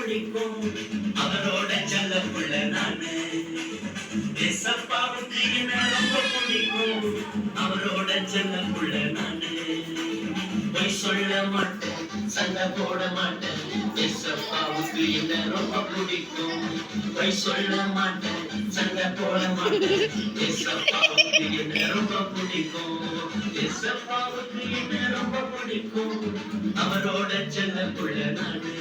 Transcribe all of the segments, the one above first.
பிடிக்கும். அவரோட செல்ல புள்ள நானு. ஏசப்பாவுக்கு என்ன ரொம்ப பிடிக்கும். அவரோட செல்ல புள்ள நானு. பொய் சொல்ல மாட்டேன், சண்டை போட மாட்டேன். ஏசப்பாவுக்கு என்ன ரொம்ப பிடிக்கும். பொய் சொல்ல மாட்டேன், சண்டை போட மாட்டேன். ஏசப்பாவுக்கு என்ன ரொம்ப பிடிக்கும். ஏசப்பாவுக்கு என்ன ரொம்ப பிடிக்கும். அவரோட செல்ல புள்ள நானு.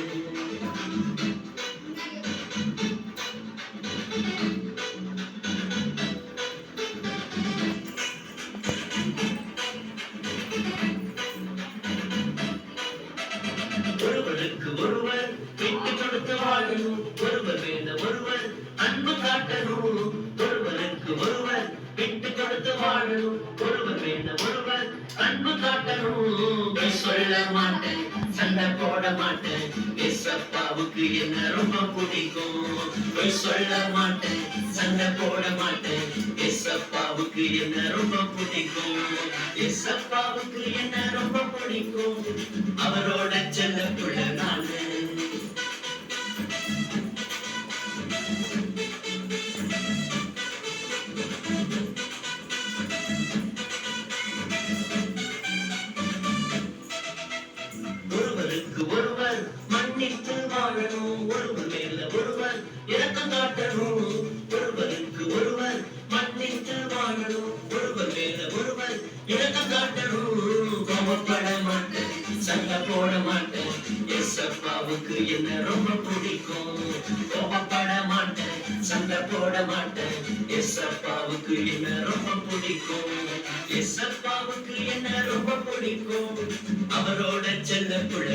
ஒருவருக்கு ஒருவர் விட்டு கொடுத்து வாழணும். ஒருவர் மேல ஒருவர் அன்பு காட்டணும். ஒருவருக்கு ஒருவர் விட்டு கொடுத்து வாழணும். ஒருவர் மேல ஒருவர் அன்பு காட்டணும். பொய் சொல்ல மாட்டேன், சண்டை போட மாட்டேன். ஏசப்பாவுக்கு என்ன ரொம்ப பிடிக்கும். பொய் சொல்ல மாட்டேன், சண்டை போட மாட்டேன். ஏசப்பாவுக்கு என்ன ரொம்ப பிடிக்கும். ஏசப்பாவுக்கு என்ன ரொம்ப பிடிக்கும். அவரோட செல்ல புள்ள நானு. ஒருவருக்கு ஒருவர் மன்னித்து வாழணும். ஒருவர் மேல ஒருவர் இரக்கம் காட்டணும். ஒருவருக்கு ஒருவர் மன்னித்து வாழணும். ஒருவர் மேல ஒருவர் இரக்கம் காட்டணும். கோபப்பட மாட்டேன், சண்டை போட மாட்டேன். ஏசப்பாவுக்கு என்ன ரொம்ப பிடிக்கும். கோபப்பட மாட்டேன், சண்டை போட மாட்டேன். ஏசப்பாவுக்கு என்ன ரொம்ப பிடிக்கும். ஏசப்பாவுக்கு என்ன ரொம்ப பிடிக்கும். அவரோட செல்ல புள்ள